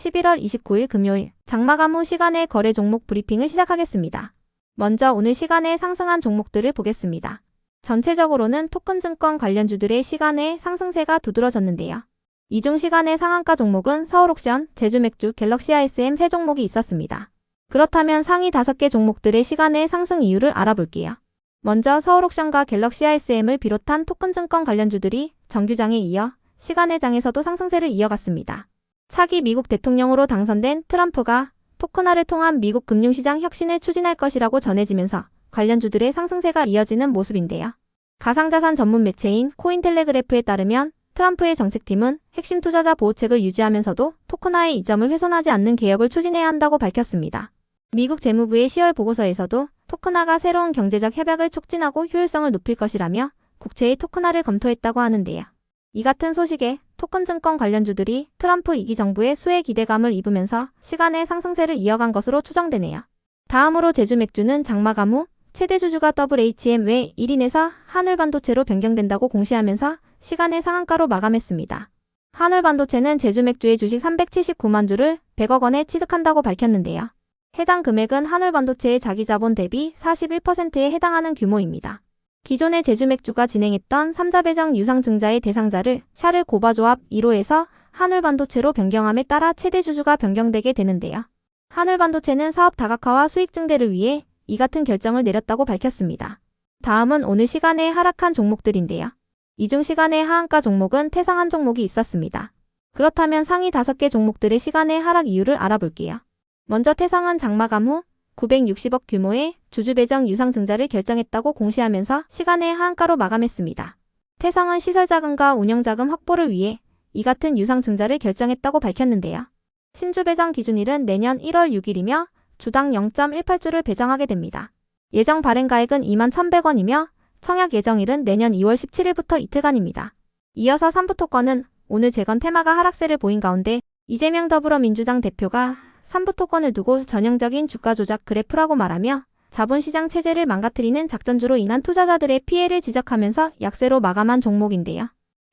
11월 29일 금요일 장마감 후 시간의 거래 종목 브리핑을 시작하겠습니다. 먼저 오늘 시간에 상승한 종목들을 보겠습니다. 전체적으로는 토큰증권 관련주들의 시간의 상승세가 두드러졌는데요. 이중 시간의 상한가 종목은 서울옥션, 제주맥주, 갤럭시 ISM 3종목이 있었습니다. 그렇다면 상위 5개 종목들의 시간의 상승 이유를 알아볼게요. 먼저 서울옥션과 갤럭시 ISM을 비롯한 토큰증권 관련주들이 정규장에 이어 시간의 장에서도 상승세를 이어갔습니다. 차기 미국 대통령으로 당선된 트럼프가 토큰화를 통한 미국 금융시장 혁신을 추진할 것이라고 전해지면서 관련주들의 상승세가 이어지는 모습인데요. 가상자산 전문 매체인 코인텔레그래프에 따르면 트럼프의 정책팀은 핵심 투자자 보호책을 유지하면서도 토큰화의 이점을 훼손하지 않는 개혁을 추진해야 한다고 밝혔습니다. 미국 재무부의 10월 보고서에서도 토큰화가 새로운 경제적 협약을 촉진하고 효율성을 높일 것이라며 국채의 토큰화를 검토했다고 하는데요. 이 같은 소식에 토큰증권 관련주들이 트럼프 2기 정부의 수혜 기대감을 입으면서 시간의 상승세를 이어간 것으로 추정되네요. 다음으로 제주맥주는 장마감 후 최대 주주가 WHM 외 1인에서 한울반도체로 변경된다고 공시하면서 시간의 상한가로 마감했습니다. 한울반도체는 제주맥주의 주식 379만 주를 100억 원에 취득한다고 밝혔는데요. 해당 금액은 한울반도체의 자기자본 대비 41%에 해당하는 규모입니다. 기존의 제주맥주가 진행했던 3자 배정 유상증자의 대상자를 샤를 고바조합 1호에서 한울반도체로 변경함에 따라 최대 주주가 변경되게 되는데요. 한울반도체는 사업 다각화와 수익 증대를 위해 이 같은 결정을 내렸다고 밝혔습니다. 다음은 오늘 시간에 하락한 종목들인데요. 이중 시간의 하한가 종목은 태성 한 종목이 있었습니다. 그렇다면 상위 5개 종목들의 시간의 하락 이유를 알아볼게요. 먼저 태성은 장마감 후 960억 규모의 주주 배정 유상증자를 결정했다고 공시하면서 시간의 하한가로 마감했습니다. 태성은 시설자금과 운영자금 확보를 위해 이 같은 유상증자를 결정했다고 밝혔는데요. 신주 배정 기준일은 내년 1월 6일이며 주당 0.18주를 배정하게 됩니다. 예정 발행가액은 21,100원이며 청약 예정일은 내년 2월 17일부터 이틀간입니다. 이어서 삼부토건은 오늘 재건 테마가 하락세를 보인 가운데 이재명 더불어민주당 대표가 삼부토건을 두고 전형적인 주가 조작 그래프라고 말하며 자본시장 체제를 망가뜨리는 작전주로 인한 투자자들의 피해를 지적하면서 약세로 마감한 종목인데요.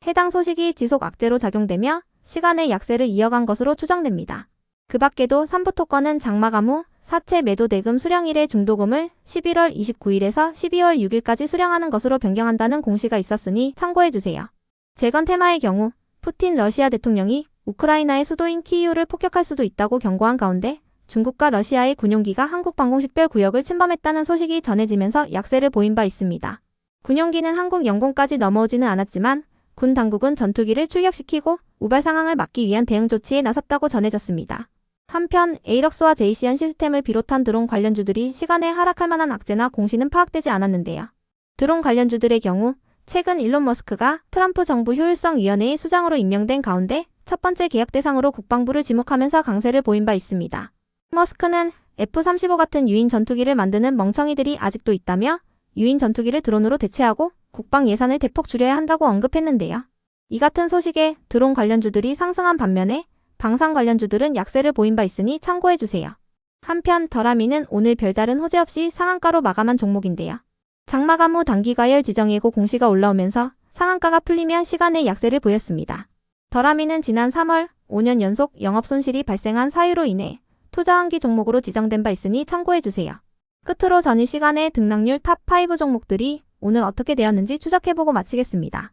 해당 소식이 지속 악재로 작용되며 시간의 약세를 이어간 것으로 추정됩니다. 그 밖에도 삼부토건은 장마감 후 사채 매도 대금 수령일의 중도금을 11월 29일에서 12월 6일까지 수령하는 것으로 변경한다는 공시가 있었으니 참고해주세요. 재건 테마의 경우 푸틴 러시아 대통령이 우크라이나의 수도인 키이우를 폭격할 수도 있다고 경고한 가운데 중국과 러시아의 군용기가 한국 방공식별 구역을 침범했다는 소식이 전해지면서 약세를 보인 바 있습니다. 군용기는 한국 영공까지 넘어오지는 않았지만 군 당국은 전투기를 출격시키고 우발 상황을 막기 위한 대응 조치에 나섰다고 전해졌습니다. 한편 에이럭스와 제이시언 시스템을 비롯한 드론 관련주들이 시간에 하락할 만한 악재나 공시는 파악되지 않았는데요. 드론 관련주들의 경우 최근 일론 머스크가 트럼프 정부 효율성위원회의 수장으로 임명된 가운데 첫 번째 계약 대상으로 국방부를 지목하면서 강세를 보인 바 있습니다. 머스크는 F-35 같은 유인 전투기를 만드는 멍청이들이 아직도 있다며 유인 전투기를 드론으로 대체하고 국방 예산을 대폭 줄여야 한다고 언급했는데요. 이 같은 소식에 드론 관련주들이 상승한 반면에 방산 관련주들은 약세를 보인 바 있으니 참고해주세요. 한편 더라미는 오늘 별다른 호재 없이 상한가로 마감한 종목인데요. 장마감 후 단기가열 지정예고 공시가 올라오면서 상한가가 풀리면 시간의 약세를 보였습니다. 더라미는 지난 3월 5년 연속 영업손실이 발생한 사유로 인해 투자환기 종목으로 지정된 바 있으니 참고해주세요. 끝으로 전일 시간의 등락률 탑5 종목들이 오늘 어떻게 되었는지 추적해보고 마치겠습니다.